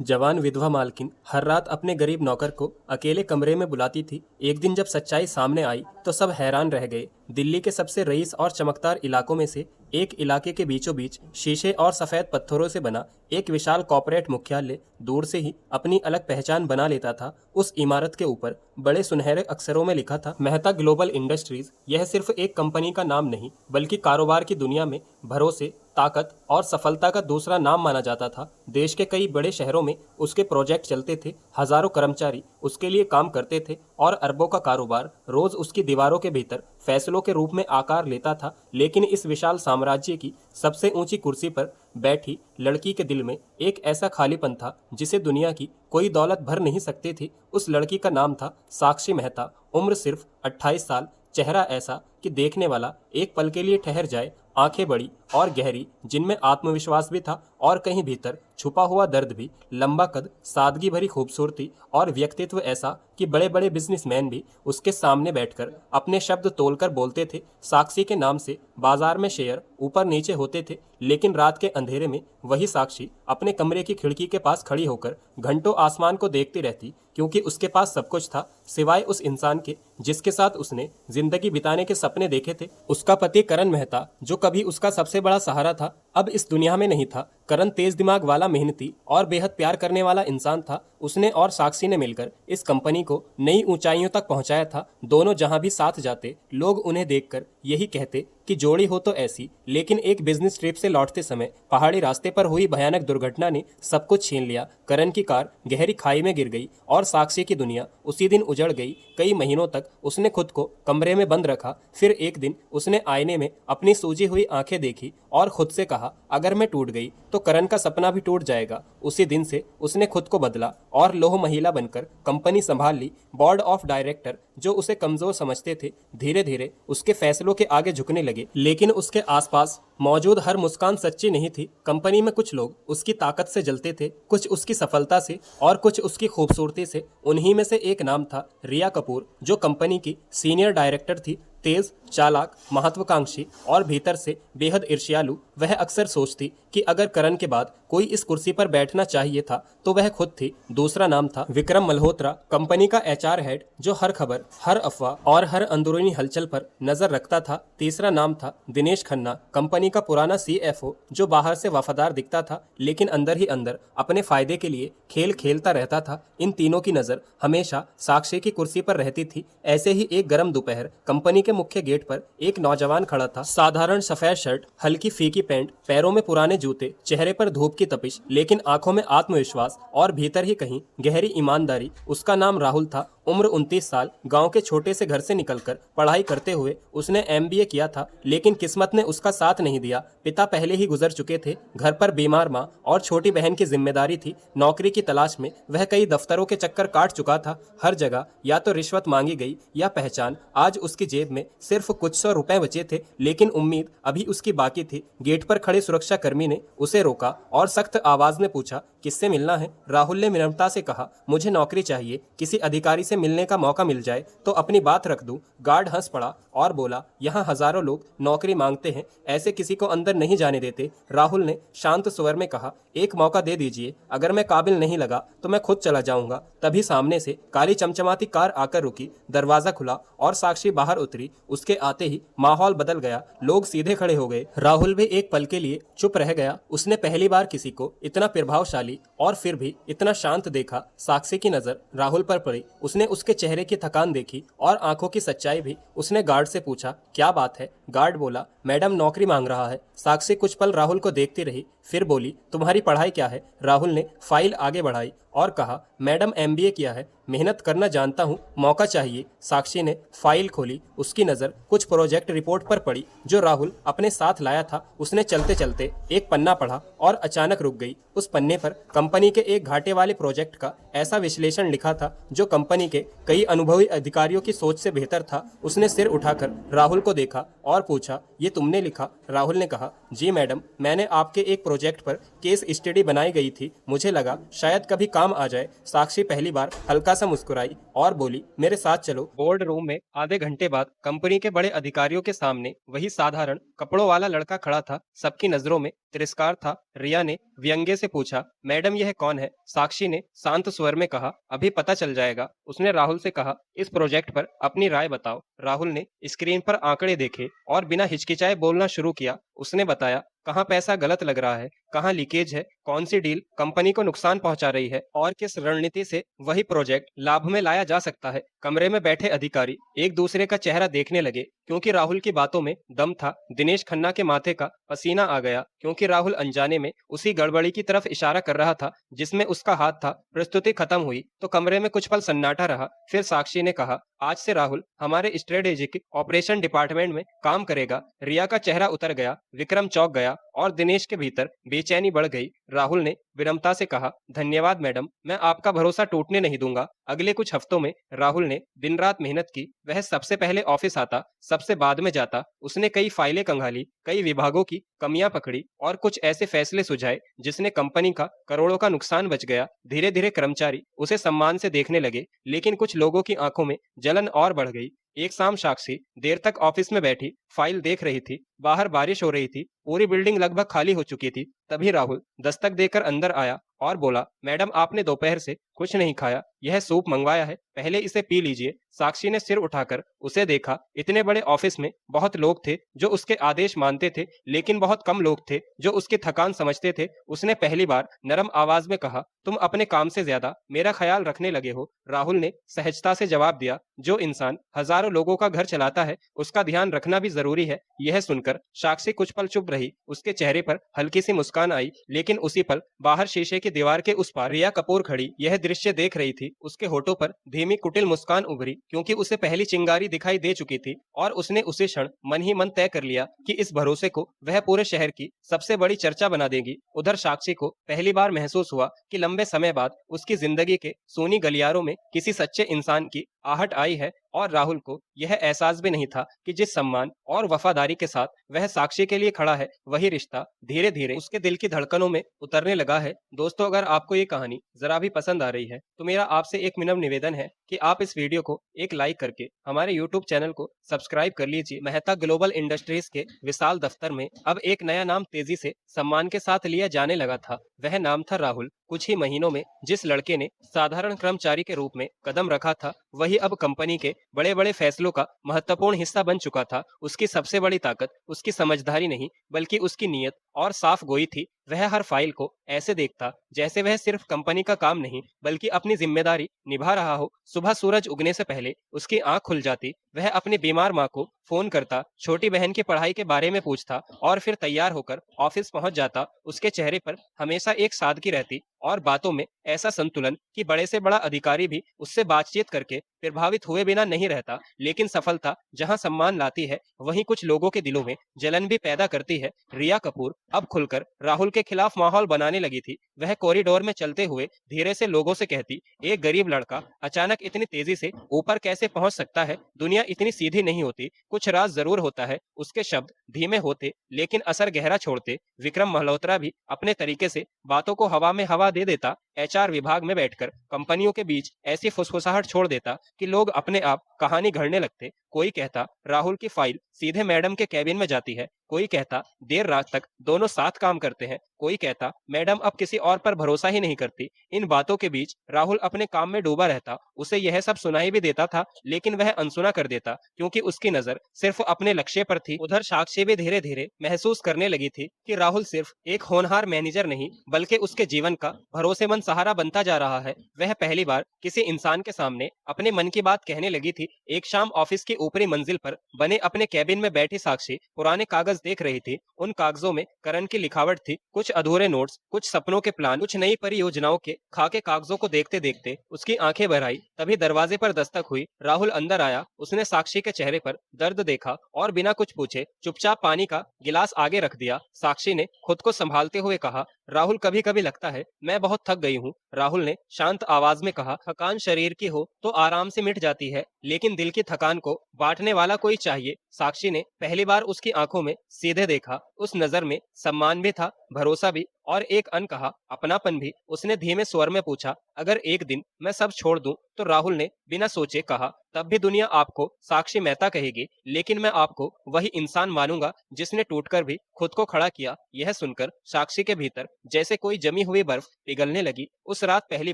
जवान विधवा मालकिन हर रात अपने गरीब नौकर को अकेले कमरे में बुलाती थी। एक दिन जब सच्चाई सामने आई तो सब हैरान रह गए। दिल्ली के सबसे रईस और चमकदार इलाकों में से एक इलाके के बीचों बीच शीशे और सफेद पत्थरों से बना एक विशाल कॉर्पोरेट मुख्यालय दूर से ही अपनी अलग पहचान बना लेता था। उस इमारत के ऊपर बड़े सुनहरे अक्षरों में लिखा था, मेहता ग्लोबल इंडस्ट्रीज। यह सिर्फ एक कंपनी का नाम नहीं, बल्कि कारोबार की दुनिया में भरोसे, ताकत और सफलता का दूसरा नाम माना जाता था। देश के कई बड़े शहरों में उसके प्रोजेक्ट चलते थे, हजारों कर्मचारी उसके लिए काम करते थे और अरबों का कारोबार रोज उसकी दीवारों के भीतर फैसलों के रूप में आकार लेता था। लेकिन इस विशाल साम्राज्य की सबसे ऊंची कुर्सी पर बैठी लड़की के दिल में एक ऐसा खालीपन था जिसे दुनिया की कोई दौलत भर नहीं सकती थी। उस लड़की का नाम था साक्षी मेहता। उम्र सिर्फ 28 साल, चेहरा ऐसा कि देखने वाला एक पल के लिए ठहर जाए, आंखें बड़ी और गहरी जिनमें आत्मविश्वास भी था और कहीं भीतर छुपा हुआ दर्द भी। लंबा कद, सादगी भरी खूबसूरती और व्यक्तित्व ऐसा कि बड़े बड़े बिजनेसमैन भी उसके सामने बैठकर अपने शब्द तोलकर बोलते थे। साक्षी के नाम से बाजार में शेयर ऊपर नीचे होते थे, लेकिन रात के अंधेरे में वही साक्षी अपने कमरे की खिड़की के पास खड़ी होकर घंटों आसमान को देखती रहती, क्योंकि उसके पास सब कुछ था सिवाय उस इंसान के जिसके साथ उसने जिंदगी बिताने के सपने देखे थे। उसका पति करण मेहता, जो कभी उसका सबसे बड़ा सहारा था, अब इस दुनिया में नहीं था। करण तेज दिमाग वाला, मेहनती और बेहद प्यार करने वाला इंसान था। उसने और साक्षी ने मिलकर इस कंपनी को नई ऊंचाइयों तक पहुंचाया था। दोनों जहां भी साथ जाते, लोग उन्हें देखकर यही कहते कि जोड़ी हो तो ऐसी। लेकिन एक बिजनेस ट्रिप से लौटते समय पहाड़ी रास्ते पर हुई भयानक दुर्घटना ने सब कुछ छीन लिया। करण की कार गहरी खाई में गिर गई और साक्षी की दुनिया उसी दिन उजड़ गई। कई महीनों तक उसने खुद को कमरे में बंद रखा। फिर एक दिन उसने आईने में अपनी सूजी हुई आंखें देखी और खुद से कहा, अगर मैं टूट गई तो करण का सपना भी टूट जाएगा। उसी दिन से उसने खुद को बदला और लोह महिला बनकर कंपनी संभाल ली। बोर्ड ऑफ डायरेक्टर जो उसे कमजोर समझते थे, धीरे धीरे उसके फैसलों के आगे झुकने लगे। लेकिन उसके आसपास मौजूद हर मुस्कान सच्ची नहीं थी। कंपनी में कुछ लोग उसकी ताकत से जलते थे, कुछ उसकी सफलता से और कुछ उसकी खूबसूरती से। उन्हीं में से एक नाम था रिया कपूर, जो कंपनी की सीनियर डायरेक्टर थी। तेज, चालाक, महत्वाकांक्षी और भीतर से बेहद ईर्ष्यालु। वह अक्सर सोचती कि अगर करण के बाद कोई इस कुर्सी पर बैठना चाहिए था तो वह खुद थी। दूसरा नाम था विक्रम मल्होत्रा, कंपनी का एचआर हेड, जो हर खबर, हर अफवाह और हर अंदरूनी हलचल पर नजर रखता था। तीसरा नाम था दिनेश खन्ना, कंपनी का पुराना सीएफओ, जो बाहर से वफादार दिखता था लेकिन अंदर ही अंदर अपने फायदे के लिए खेल खेलता रहता था। इन तीनों की नजर हमेशा साक्षी की कुर्सी पर रहती थी। ऐसे ही एक गर्म दोपहर कंपनी के मुख्य गेट पर एक नौजवान खड़ा था। साधारण सफेद शर्ट, हल्की फीकी पैंट, पैरों में पुराने जूते, चेहरे पर धूप की तपिश, लेकिन आंखों में आत्मविश्वास और भीतर ही कहीं गहरी ईमानदारी। उसका नाम राहुल था। उम्र 29 साल। गांव के छोटे से घर से निकलकर पढ़ाई करते हुए उसने एमबीए किया था, लेकिन किस्मत ने उसका साथ नहीं दिया। पिता पहले ही गुजर चुके थे। घर पर बीमार माँ और छोटी बहन की जिम्मेदारी थी। नौकरी की तलाश में वह कई दफ्तरों के चक्कर काट चुका था। हर जगह या तो रिश्वत मांगी गई या पहचान। आज उसकी जेब में सिर्फ कुछ 100 रुपए बचे थे, लेकिन उम्मीद अभी उसकी बाकी थी। गेट पर खड़े सुरक्षा कर्मी ने उसे रोका और सख्त आवाज में पूछा, किससे मिलना है? राहुल ने विनम्रता से कहा, मुझे नौकरी चाहिए। किसी अधिकारी से मिलने का मौका मिल जाए तो अपनी बात रख दूं। गार्ड हंस पड़ा और बोला, यहाँ हजारों लोग नौकरी मांगते हैं, ऐसे किसी को अंदर नहीं जाने देते। राहुल ने शांत स्वर में कहा, एक मौका दे दीजिए, अगर मैं काबिल नहीं लगा तो मैं खुद चला जाऊंगा। तभी सामने से काली चमचमाती कार आकर रुकी। दरवाजा खुला और साक्षी बाहर उतरी। उसके आते ही माहौल बदल गया। लोग सीधे खड़े हो गए। राहुल भी एक पल के लिए चुप रह गया। उसने पहली बार किसी को इतना प्रभावशाली और फिर भी इतना शांत देखा। साक्षी की नजर राहुल पर पड़ी। उसने उसके चेहरे की थकान देखी और आंखों की सच्चाई भी। उसने गार्ड से पूछा, क्या बात है? गार्ड बोला, मैडम नौकरी मांग रहा है। साक्षी कुछ पल राहुल को देखती रही, फिर बोली, तुम्हारी पढ़ाई क्या है? राहुल ने फाइल आगे बढ़ाई और कहा, मैडम एमबीए किया है, मेहनत करना जानता हूँ, मौका चाहिए। साक्षी ने फाइल खोली। उसकी नजर कुछ प्रोजेक्ट रिपोर्ट पर पड़ी जो राहुल अपने साथ लाया था। उसने चलते चलते एक पन्ना पढ़ा और अचानक रुक गई। उस पन्ने पर कंपनी के एक घाटे वाले प्रोजेक्ट का ऐसा विश्लेषण लिखा था जो कंपनी के कई अनुभवी अधिकारियों की सोच से बेहतर था। उसने सिर उठाकर राहुल को देखा और पूछा, ये तुमने लिखा? राहुल ने कहा, जी मैडम, मैंने आपके एक प्रोजेक्ट पर केस स्टडी बनाई गई थी, मुझे लगा शायद कभी काम आ जाए। साक्षी पहली बार हल्का सा मुस्कुराई और बोली, मेरे साथ चलो। बोर्ड रूम में आधे घंटे बाद कंपनी के बड़े अधिकारियों के सामने वही साधारण कपड़ों वाला लड़का खड़ा था। सबकी नजरों में तिरस्कार था। रिया ने व्यंग्य से पूछा, मैडम यह कौन है? साक्षी ने शांत स्वर में कहा, अभी पता चल जाएगा। उसने राहुल से कहा, इस प्रोजेक्ट पर अपनी राय बताओ। राहुल ने स्क्रीन पर आंकड़े देखे और बिना हिचकिचाए बोलना शुरू किया। उसने बताया, कहाँ पैसा गलत लग रहा है, कहाँ लीकेज है, कौन सी डील कंपनी को नुकसान पहुंचा रही है और किस रणनीति से वही प्रोजेक्ट लाभ में लाया जा सकता है। कमरे में बैठे अधिकारी एक दूसरे का चेहरा देखने लगे, क्योंकि राहुल की बातों में दम था। दिनेश खन्ना के माथे का पसीना आ गया, क्योंकि राहुल अनजाने में उसी गड़बड़ी की तरफ इशारा कर रहा था जिसमें उसका हाथ था। प्रस्तुति खत्म हुई तो कमरे में कुछ पल सन्नाटा रहा। फिर साक्षी ने कहा, आज से राहुल हमारे स्ट्रेटेजिक ऑपरेशन डिपार्टमेंट में काम करेगा। रिया का चेहरा उतर गया, विक्रम चौंक गया और दिनेश के भीतर बेचैनी बढ़ गई। राहुल ने विनम्रता से कहा, धन्यवाद मैडम, मैं आपका भरोसा टूटने नहीं दूंगा। अगले कुछ हफ्तों में राहुल ने दिन रात मेहनत की। वह सबसे पहले ऑफिस आता, सबसे बाद में जाता। उसने कई फाइलें खंगाली, कई विभागों की कमियां पकड़ी और कुछ ऐसे फैसले सुझाए जिसने कंपनी का करोड़ों का नुकसान बच गया। धीरे धीरे कर्मचारी उसे सम्मान से देखने लगे, लेकिन कुछ लोगों की आंखों में जलन और बढ़ गई। एक शाम साक्षी देर तक ऑफिस में बैठी फाइल देख रही थी। बाहर बारिश हो रही थी, पूरी बिल्डिंग लगभग खाली हो चुकी थी। तभी राहुल दस्तक देकर अंदर आया और बोला, मैडम आपने दोपहर से कुछ नहीं खाया, यह सूप मंगवाया है, पहले इसे पी लीजिए। साक्षी ने सिर उठाकर उसे देखा। इतने बड़े ऑफिस में बहुत लोग थे जो उसके आदेश मानते थे, लेकिन बहुत कम लोग थे जो उसकी थकान समझते थे। उसने पहली बार नरम आवाज में कहा, तुम अपने काम से ज्यादा मेरा ख्याल रखने लगे हो। राहुल ने सहजता से जवाब दिया, जो इंसान हजारों लोगों का घर चलाता है उसका ध्यान रखना भी जरूरी है। यह सुनकर साक्षी कुछ पल चुप रही। उसके चेहरे पर हल्की सी मुस्कान आई, लेकिन उसी पल बाहर शीशे की दीवार के उस पार रिया कपूर खड़ी यह दृश्य देख रही थी। उसके होठों पर धीमी कुटिल मुस्कान उभरी, क्योंकि उसे पहली चिंगारी दिखाई दे चुकी थी और उसने उसी क्षण मन ही मन तय कर लिया कि इस भरोसे को वह पूरे शहर की सबसे बड़ी चर्चा बना देगी। उधर साक्षी को पहली बार महसूस हुआ कि लंबे समय बाद उसकी जिंदगी के सोनी गलियारों में किसी सच्चे इंसान की आहट आई है। और राहुल को यह एहसास भी नहीं था कि जिस सम्मान और वफादारी के साथ वह साक्षी के लिए खड़ा है, वही रिश्ता धीरे धीरे उसके दिल की धड़कनों में उतरने लगा है। दोस्तों, अगर आपको ये कहानी जरा भी पसंद आ रही है तो मेरा आपसे एक विनम्र निवेदन है कि आप इस वीडियो को एक लाइक करके हमारे यूट्यूब चैनल को सब्सक्राइब कर लीजिए। मेहता ग्लोबल इंडस्ट्रीज के विशाल दफ्तर में अब एक नया नाम तेजी से सम्मान के साथ लिया जाने लगा था। वह नाम था राहुल। कुछ ही महीनों में जिस लड़के ने साधारण कर्मचारी के रूप में कदम रखा था, वही अब कंपनी के बड़े बड़े फैसलों का महत्वपूर्ण हिस्सा बन चुका था। उसकी सबसे बड़ी ताकत उसकी समझदारी नहीं, बल्कि उसकी नीयत और साफ गोई थी। वह हर फाइल को ऐसे देखता जैसे वह सिर्फ कंपनी का काम नहीं, बल्कि अपनी जिम्मेदारी निभा रहा हो। सुबह सूरज उगने से पहले उसकी आंख खुल जाती। वह अपनी बीमार माँ को फोन करता, छोटी बहन की पढ़ाई के बारे में पूछता और फिर तैयार होकर ऑफिस पहुंच जाता। उसके चेहरे पर हमेशा एक सादगी रहती और बातों में ऐसा संतुलन कि बड़े से बड़ा अधिकारी भी उससे बातचीत करके प्रभावित हुए बिना नहीं रहता। लेकिन सफलता जहां सम्मान लाती है, वहीं कुछ लोगों के दिलों में जलन भी पैदा करती है। रिया कपूर अब खुलकर राहुल के खिलाफ माहौल बनाने लगी थी। वह कॉरिडोर में चलते हुए धीरे से लोगों से कहती, एक गरीब लड़का अचानक इतनी तेजी से ऊपर कैसे पहुंच सकता है? दुनिया इतनी सीधी नहीं होती, कुछ राज जरूर होता है। उसके शब्द धीमे होते लेकिन असर गहरा छोड़ते। विक्रम मल्होत्रा भी अपने तरीके से बातों को हवा में हवा दे देता। एचआर विभाग में बैठकर कंपनियों के बीच ऐसी फुसफुसाहट छोड़ देता कि लोग अपने आप कहानी गढ़ने लगते। कोई कहता, राहुल की फाइल सीधे मैडम के कैबिन में जाती है। कोई कहता, देर रात तक दोनों साथ काम करते हैं। कोई कहता, मैडम अब किसी और पर भरोसा ही नहीं करती। इन बातों के बीच राहुल अपने काम में डूबा रहता। उसे यह सब सुनाई भी देता था, लेकिन वह अनसुना कर देता, क्योंकि उसकी नजर सिर्फ अपने लक्ष्य पर थी। उधर साक्षी भी धीरे धीरे महसूस करने लगी थी कि राहुल सिर्फ एक होनहार मैनेजर नहीं, बल्कि उसके जीवन का भरोसेमंद सहारा बनता जा रहा है। वह पहली बार किसी इंसान के सामने अपने मन की बात कहने लगी थी। एक शाम ऑफिस की ऊपरी मंजिल पर बने अपने कैबिन में बैठी साक्षी पुराने कागज देख रही थी। उन कागजों में करण की लिखावट थी, कुछ अधूरे नोट्स, कुछ सपनों के प्लान, कुछ नई परियोजनाओं के खाके। कागजों को देखते देखते उसकी आंखें भर आई। तभी दरवाजे पर दस्तक हुई। राहुल अंदर आया। उसने साक्षी के चेहरे पर दर्द देखा और बिना कुछ पूछे चुपचाप पानी का गिलास आगे रख दिया। साक्षी ने खुद को संभालते हुए कहा, राहुल, कभी कभी लगता है मैं बहुत थक गई हूँ। राहुल ने शांत आवाज में कहा, थकान शरीर की हो तो आराम से मिट जाती है, लेकिन दिल की थकान को बांटने वाला कोई चाहिए। साक्षी ने पहली बार उसकी आंखों में सीधे देखा। उस नजर में सम्मान भी था, भरोसा भी, और एक अनकहा अपनापन भी। उसने धीमे स्वर में पूछा, अगर एक दिन मैं सब छोड़ दूं? तो राहुल ने बिना सोचे कहा, तब भी दुनिया आपको साक्षी मेहता कहेगी, लेकिन मैं आपको वही इंसान मानूंगा जिसने टूटकर भी खुद को खड़ा किया। यह सुनकर साक्षी के भीतर जैसे कोई जमी हुई बर्फ पिघलने लगी। उस रात पहली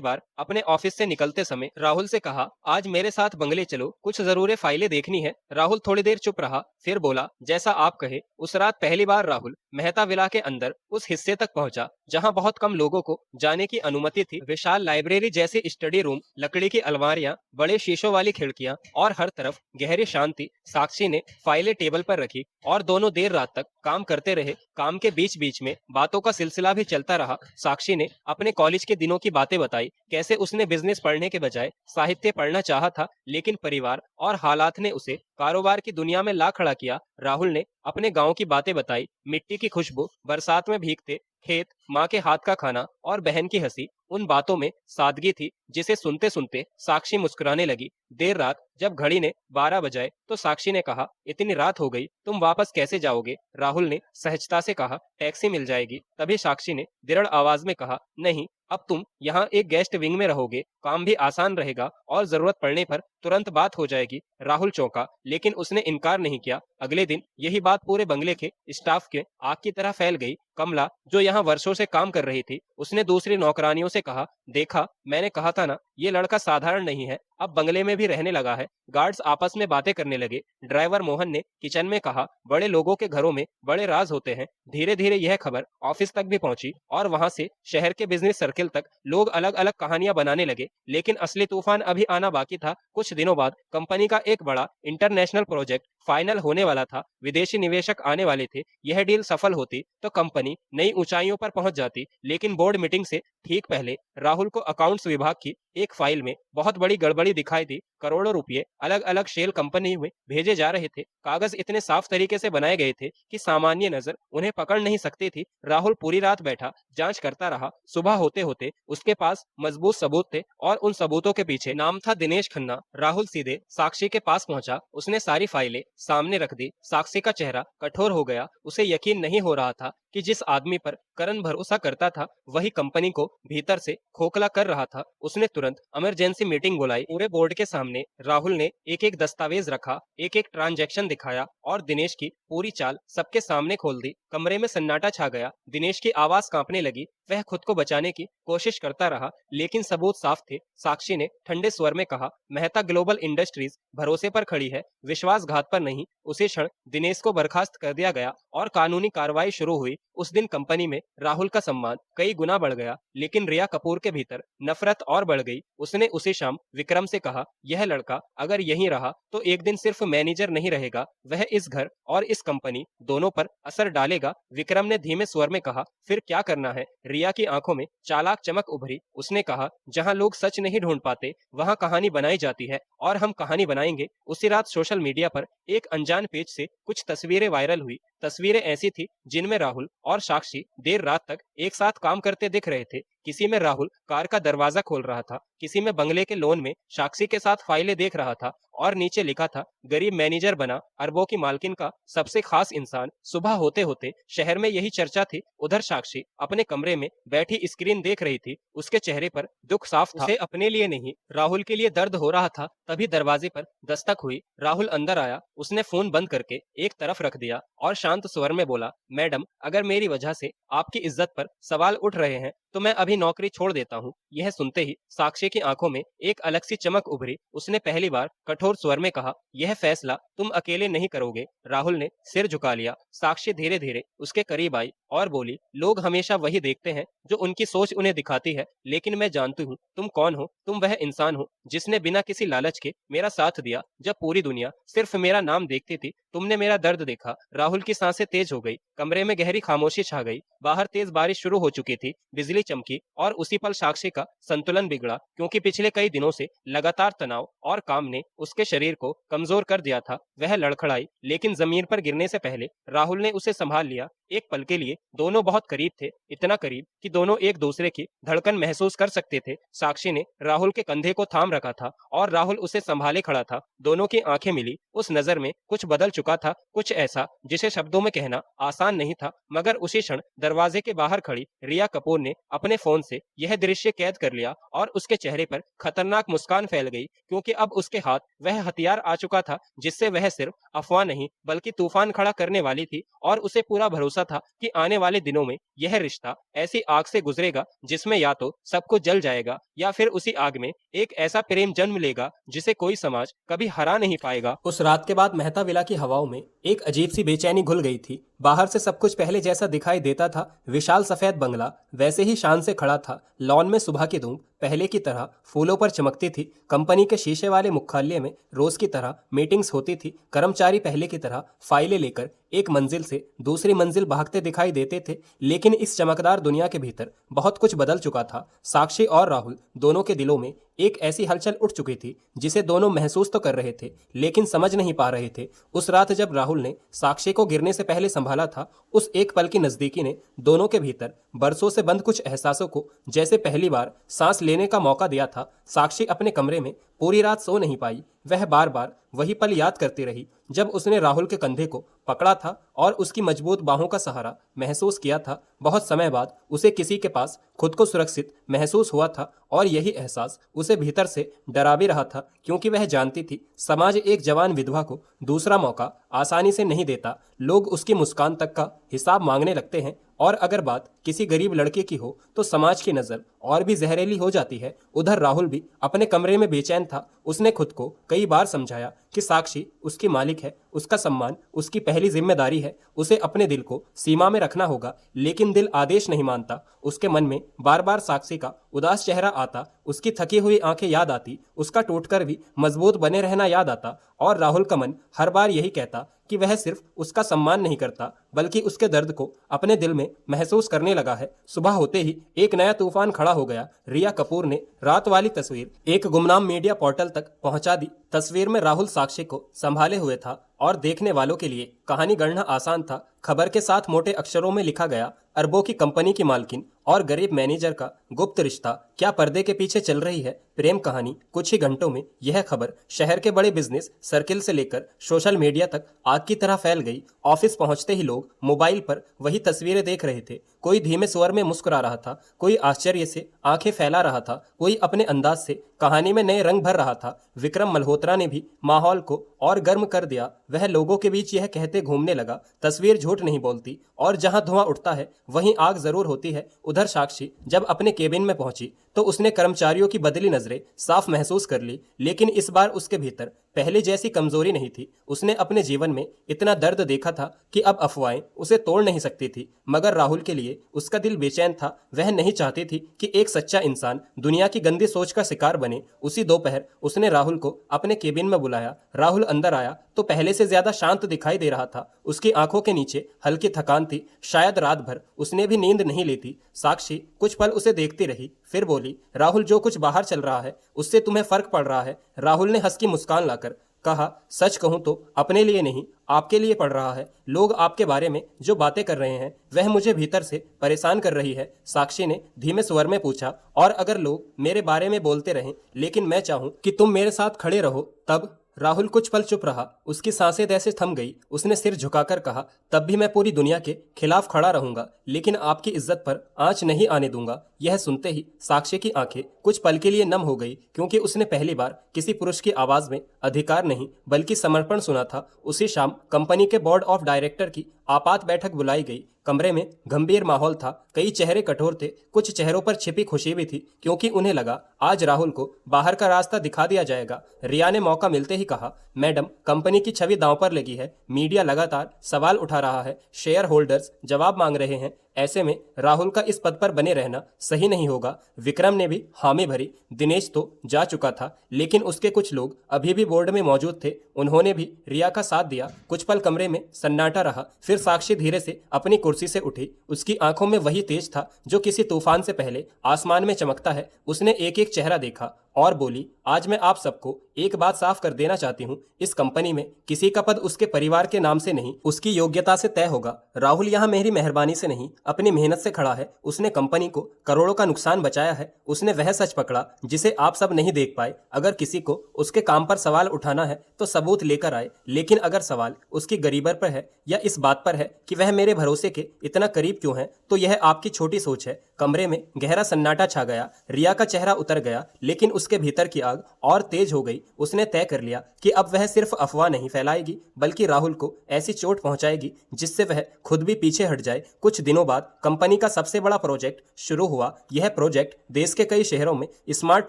बार अपने ऑफिस से निकलते समय राहुल से कहा, आज मेरे साथ बंगले चलो, कुछ जरूरी फाइलें देखनी है। राहुल थोड़ी देर चुप रहा, फिर बोला, जैसा आप कहे। उस रात पहली बार राहुल मेहता विला के अंदर उस हिस्से तक पहुंचा जहां बहुत कम लोगों को जाने की अनुमति थी। विशाल लाइब्रेरी जैसी स्टडी रूम, लकड़ी की अलमारियां, बड़े शीशों वाली खिड़कियां और हर तरफ गहरी शांति। साक्षी ने फाइलें टेबल पर रखी और दोनों देर रात तक काम करते रहे। काम के बीच बीच में बातों का सिलसिला भी चलता रहा। साक्षी ने अपने कॉलेज के दिनों की बातें बताई, कैसे उसने बिजनेस पढ़ने के बजाय साहित्य पढ़ना चाहा था, लेकिन परिवार और हालात ने उसे कारोबार की दुनिया में ला खड़ा किया। राहुल ने अपने गांव की बातें बताई, मिट्टी की खुशबू, बरसात में भीगते खेत, माँ के हाथ का खाना और बहन की हंसी। उन बातों में सादगी थी जिसे सुनते सुनते साक्षी मुस्कुराने लगी। देर रात जब घड़ी ने 12 बजाए तो साक्षी ने कहा, इतनी रात हो गई, तुम वापस कैसे जाओगे? राहुल ने सहजता से कहा, टैक्सी मिल जाएगी। तभी साक्षी ने दृढ़ आवाज में कहा, नहीं, अब तुम यहाँ एक गेस्ट विंग में रहोगे, काम भी आसान रहेगा और जरूरत पड़ने पर तुरंत बात हो जाएगी। राहुल चौंका, लेकिन उसने इनकार नहीं किया। अगले दिन यही बात पूरे बंगले के स्टाफ के आग की तरह फैल गई। कमला, जो यहाँ वर्षों से काम कर रही थी, उसने दूसरी नौकरानियों से कहा, देखा, मैंने कहा था ना, ये लड़का साधारण नहीं है, अब बंगले में भी रहने लगा है। गार्ड्स आपस में बातें करने लगे। ड्राइवर मोहन ने किचन में कहा, बड़े लोगों के घरों में बड़े राज होते हैं। धीरे धीरे यह खबर ऑफिस तक भी पहुंची और वहां से शहर के बिजनेस सर्किल तक लोग अलग अलग कहानियां बनाने लगे। लेकिन असली तूफान अभी आना बाकी था। कुछ दिनों बाद कंपनी का एक बड़ा इंटरनेशनल प्रोजेक्ट फाइनल होने वाला था। विदेशी निवेशक आने वाले थे। यह डील सफल होती तो कंपनी नई ऊंचाइयों पर पहुंच जाती। लेकिन बोर्ड मीटिंग से ठीक पहले राहुल को अकाउंट्स विभाग की एक फाइल में बहुत बड़ी गड़बड़ी दिखाई दी। करोड़ों रुपए अलग अलग शेल कंपनी में भेजे जा रहे थे। कागज इतने साफ तरीके से बनाए गए थे कि सामान्य नजर उन्हें पकड़ नहीं सकती थी। राहुल पूरी रात बैठा जांच करता रहा। सुबह होते होते उसके पास मजबूत सबूत थे और उन सबूतों के पीछे नाम था दिनेश खन्ना। राहुल सीधे साक्षी के पास पहुंचा। उसने सारी फाइलें सामने रख दी। साक्षी का चेहरा कठोर हो गया। उसे यकीन नहीं हो रहा था कि जिस आदमी पर करण भरोसा करता था वही कंपनी को भीतर से खोखला कर रहा था। उसने तुरंत इमरजेंसी मीटिंग बुलाई। पूरे बोर्ड के सामने राहुल ने एक एक दस्तावेज रखा, एक एक ट्रांजैक्शन दिखाया और दिनेश की पूरी चाल सबके सामने खोल दी। कमरे में सन्नाटा छा गया। दिनेश की आवाज कांपने लगी। वह खुद को बचाने की कोशिश करता रहा, लेकिन सबूत साफ थे। साक्षी ने ठंडे स्वर में कहा, मेहता ग्लोबल इंडस्ट्रीज भरोसे पर खड़ी है, विश्वासघात पर नहीं। उसी क्षण दिनेश को बर्खास्त कर दिया गया और कानूनी कार्रवाई शुरू हुई। उस दिन कंपनी में राहुल का सम्मान कई गुना बढ़ गया, लेकिन रिया कपूर के भीतर नफरत और बढ़ गई। उसने उसी शाम विक्रम से कहा, यह लड़का अगर यहीं रहा तो एक दिन सिर्फ मैनेजर नहीं रहेगा, वह इस घर और इस कंपनी दोनों पर असर डालेगा। विक्रम ने धीमे स्वर में कहा, फिर क्या करना है? रिया की आंखों में चालाक चमक उभरी। उसने कहा, जहां लोग सच नहीं ढूंढ पाते वहां कहानी बनाई जाती है, और हम कहानी बनाएंगे। उसी रात सोशल मीडिया पर एक अनजान पेज से कुछ तस्वीरें वायरल हुई। तस्वीरें ऐसी थी जिनमें राहुल और साक्षी देर रात तक एक साथ काम करते दिख रहे थे। किसी में राहुल कार का दरवाजा खोल रहा था, किसी में बंगले के लोन में साक्षी के साथ फाइलें देख रहा था, और नीचे लिखा था, गरीब मैनेजर बना अरबों की मालकिन का सबसे खास इंसान। सुबह होते होते शहर में यही चर्चा थी। उधर साक्षी अपने कमरे में बैठी स्क्रीन देख रही थी। उसके चेहरे पर दुख साफ था। उसे अपने लिए नहीं, राहुल के लिए दर्द हो रहा था। तभी दरवाजे पर दस्तक हुई। राहुल अंदर आया। उसने फोन बंद करके एक तरफ रख दिया और शांत स्वर में बोला, मैडम, अगर मेरी वजह से आपकी इज्जत पर सवाल उठ रहे हैं तो मैं अभी नौकरी छोड़ देता हूँ। यह सुनते ही साक्षी की आंखों में एक अलग सी चमक उभरी। उसने पहली बार कठोर स्वर में कहा, यह फैसला तुम अकेले नहीं करोगे। राहुल ने सिर झुका लिया। साक्षी धीरे धीरे उसके करीब आई और बोली, लोग हमेशा वही देखते हैं जो उनकी सोच उन्हें दिखाती है, लेकिन मैं जानती हूँ तुम कौन हो। तुम वह इंसान हो जिसने बिना किसी लालच के मेरा साथ दिया जब पूरी दुनिया सिर्फ मेरा नाम देखती थी। तुमने मेरा दर्द देखा। राहुल की सांसें तेज हो गई। कमरे में गहरी खामोशी छा गई। बाहर तेज बारिश शुरू हो चुकी थी। बिजली चमकी और उसी पल साक्षी का संतुलन बिगड़ा, क्योंकि पिछले कई दिनों से लगातार तनाव और काम ने उसके शरीर को कमजोर कर दिया था। वह लड़खड़ाई, लेकिन जमीन पर गिरने से पहले राहुल ने उसे संभाल लिया। एक पल के लिए दोनों बहुत करीब थे, इतना करीब कि दोनों एक दूसरे की धड़कन महसूस कर सकते थे। साक्षी ने राहुल के कंधे को थाम रखा था और राहुल उसे संभाले खड़ा था। दोनों की आंखें मिली। उस नजर में कुछ बदल चुका था, कुछ ऐसा जिसे शब्दों में कहना आसान नहीं था। मगर उसी क्षण दरवाजे के बाहर खड़ी रिया कपूर ने अपने फोन से यह दृश्य कैद कर लिया और उसके चेहरे पर खतरनाक मुस्कान फैल गई, क्योंकि अब उसके हाथ वह हथियार आ चुका था जिससे वह सिर्फ अफवाह नहीं बल्कि तूफान खड़ा करने वाली थी। और उसे पूरा भरोसा था कि आने वाले दिनों में यह रिश्ता ऐसी आग से गुजरेगा जिसमें या तो सब कुछ जल जाएगा या फिर उसी आग में एक ऐसा प्रेम जन्म लेगा जिसे कोई समाज कभी हरा नहीं पाएगा। उस रात के बाद मेहता विला की हवाओं में एक अजीब सी बेचैनी घुल गई थी। बाहर से सब कुछ पहले जैसा दिखाई देता था। विशाल सफेद बंगला वैसे ही शान से खड़ा था। लॉन में सुबह की धूप पहले की तरह फूलों पर चमकती थी। कंपनी के शीशे वाले मुख्यालय में रोज की तरह मीटिंग्स होती थी। कर्मचारी पहले की तरह फाइलें लेकर एक मंजिल से दूसरी मंजिल भागते दिखाई देते थे। लेकिन इस चमकदार दुनिया के भीतर बहुत कुछ बदल चुका था। साक्षी और राहुल दोनों के दिलों में एक ऐसी हलचल उठ चुकी थी जिसे दोनों महसूस तो कर रहे थे लेकिन समझ नहीं पा रहे थे। उस रात जब राहुल ने साक्षी को गिरने से पहले संभाला था, उस एक पल की नजदीकी ने दोनों के भीतर बरसों से बंद कुछ एहसासों को जैसे पहली बार सांस लेने का मौका दिया था। साक्षी अपने कमरे में पूरी रात सो नहीं पाई। वह बार बार वही पल याद करती रही जब उसने राहुल के कंधे को पकड़ा था और उसकी मजबूत बाहों का सहारा महसूस किया था। बहुत समय बाद उसे किसी के पास खुद को सुरक्षित महसूस हुआ था और यही एहसास उसे भीतर से डरा भी रहा था, क्योंकि वह जानती थी समाज एक जवान विधवा को दूसरा मौका आसानी से नहीं देता। लोग उसकी मुस्कान तक का हिसाब मांगने लगते हैं और अगर बात किसी गरीब लड़के की हो तो समाज की नजर और भी जहरीली हो जाती है। उधर राहुल भी अपने कमरे में बेचैन था। उसने खुद को कई बार समझाया कि साक्षी उसकी मालिक है, उसका सम्मान उसकी पहली जिम्मेदारी है, उसे अपने दिल को सीमा में रखना होगा। लेकिन दिल आदेश नहीं मानता। उसके मन में बार बार साक्षी का उदास चेहरा आता, उसकी थकी हुई आंखें याद आती, उसका टूटकर भी मजबूत बने रहना याद आता और राहुल का मन हर बार यही कहता कि वह सिर्फ उसका सम्मान नहीं करता बल्कि उसके दर्द को अपने दिल में महसूस करने लगा है। सुबह होते ही एक नया तूफान खड़ा हो गया। रिया कपूर ने रात वाली तस्वीर एक गुमनाम मीडिया पोर्टल तक पहुंचा दी। तस्वीर में राहुल साक्षी को संभाले हुए था और देखने वालों के लिए कहानी गढ़ना आसान था। खबर के साथ मोटे अक्षरों में लिखा गया, अरबों की कंपनी की मालकिन और गरीब मैनेजर का गुप्त रिश्ता, क्या पर्दे के पीछे चल रही है प्रेम कहानी। कुछ ही घंटों में यह खबर शहर के बड़े बिजनेस सर्किल से लेकर सोशल मीडिया तक आग की तरह फैल गई। ऑफिस पहुंचते ही लोग मोबाइल पर वही तस्वीरें देख रहे थे। कोई धीमे स्वर में मुस्कुरा रहा था, कोई आश्चर्य से आंखें फैला रहा था, कोई अपने अंदाज से कहानी में नए रंग भर रहा था। विक्रम मल्होत्रा ने भी माहौल को और गर्म कर दिया। वह लोगों के बीच यह कहते घूमने लगा, तस्वीर झूठ नहीं बोलती और जहां धुआं उठता है वहीं आग जरूर होती है। उधर साक्षी जब अपने केबिन में पहुंची तो उसने कर्मचारियों की बदली नजरें साफ महसूस कर ली, लेकिन इस बार उसके भीतर पहले जैसी कमजोरी नहीं थी। उसने अपने जीवन में इतना दर्द देखा था कि अब अफवाहें उसे तोड़ नहीं सकती थी। मगर राहुल के लिए उसका दिल बेचैन था। वह नहीं चाहती थी कि एक सच्चा इंसान दुनिया की गंदी सोच का शिकार बने। उसी दोपहर उसने राहुल को अपने केबिन में बुलाया। राहुल अंदर आया तो पहले से ज्यादा शांत दिखाई दे रहा था। उसकी आंखों के नीचे हल्की थकान थी, शायद रात भर उसने भी नींद नहीं ली थी। साक्षी कुछ पल उसे देखती रही, फिर बोली, राहुल जो कुछ बाहर चल रहा है उससे तुम्हें फर्क पड़ रहा है। राहुल ने हंस की मुस्कान लाकर कहा, सच कहूं तो अपने लिए नहीं आपके लिए पड़ रहा है। लोग आपके बारे में जो बातें कर रहे हैं वह मुझे भीतर से परेशान कर रही है। साक्षी ने धीमे स्वर में पूछा, और अगर लोग मेरे बारे में बोलते रहें लेकिन मैं चाहूं कि तुम मेरे साथ खड़े रहो तब। राहुल कुछ पल चुप रहा, उसकी सांसें जैसे थम गई। उसने सिर झुकाकर कहा, तब भी मैं पूरी दुनिया के खिलाफ खड़ा रहूंगा लेकिन आपकी इज्जत पर आंच नहीं आने दूंगा। यह सुनते ही साक्षी की आंखें कुछ पल के लिए नम हो गई, क्योंकि उसने पहली बार किसी पुरुष की आवाज में अधिकार नहीं बल्कि समर्पण सुना था। उसी शाम कंपनी के बोर्ड ऑफ डायरेक्टर की आपात बैठक बुलाई गई। कमरे में गंभीर माहौल था, कई चेहरे कठोर थे, कुछ चेहरों पर छिपी खुशी भी थी, क्योंकि उन्हें लगा आज राहुल को बाहर का रास्ता दिखा दिया जाएगा। रिया ने मौका मिलते ही कहा, मैडम, कंपनी की छवि दांव पर लगी है। मीडिया लगातार सवाल उठा रहा है, शेयर होल्डर्स जवाब मांग रहे हैं, ऐसे में राहुल का इस पद पर बने रहना सही नहीं होगा। विक्रम ने भी हामी भरी। दिनेश तो जा चुका था, लेकिन उसके कुछ लोग अभी भी बोर्ड में मौजूद थे। उन्होंने भी रिया का साथ दिया। कुछ पल कमरे में सन्नाटा रहा, फिर साक्षी धीरे से अपनी कुर्सी से उठी। उसकी आंखों में वही तेज था जो किसी तूफान से पहले आसमान में चमकता है। उसने एक एक चेहरा देखा और बोली, आज मैं आप सबको एक बात साफ कर देना चाहती हूँ, इस कंपनी में किसी का पद उसके परिवार के नाम से नहीं, उसकी योग्यता से तय होगा। राहुल यहाँ मेरी मेहरबानी से नहीं, अपनी मेहनत से खड़ा है। उसने कंपनी को करोड़ों का नुकसान बचाया है। उसने वह सच पकड़ा जिसे आप सब नहीं देख पाए। अगर किसी को उसके काम पर सवाल उठाना है तो सबूत लेकर आए, लेकिन अगर सवाल उसकी गरीबर पर है या इस बात पर है कि वह मेरे भरोसे के इतना करीब क्यों है, तो यह आपकी छोटी सोच है। कमरे में गहरा सन्नाटा छा गया। रिया का चेहरा उतर गया, लेकिन उसके भीतर की आग और तेज हो गई। उसने तय कर लिया कि अब वह सिर्फ अफवाह नहीं फैलाएगी, बल्कि राहुल को ऐसी चोट पहुंचाएगी जिससे वह खुद भी पीछे हट जाए। कुछ दिनों बाद कंपनी का सबसे बड़ा प्रोजेक्ट शुरू हुआ। यह प्रोजेक्ट देश के कई शहरों में स्मार्ट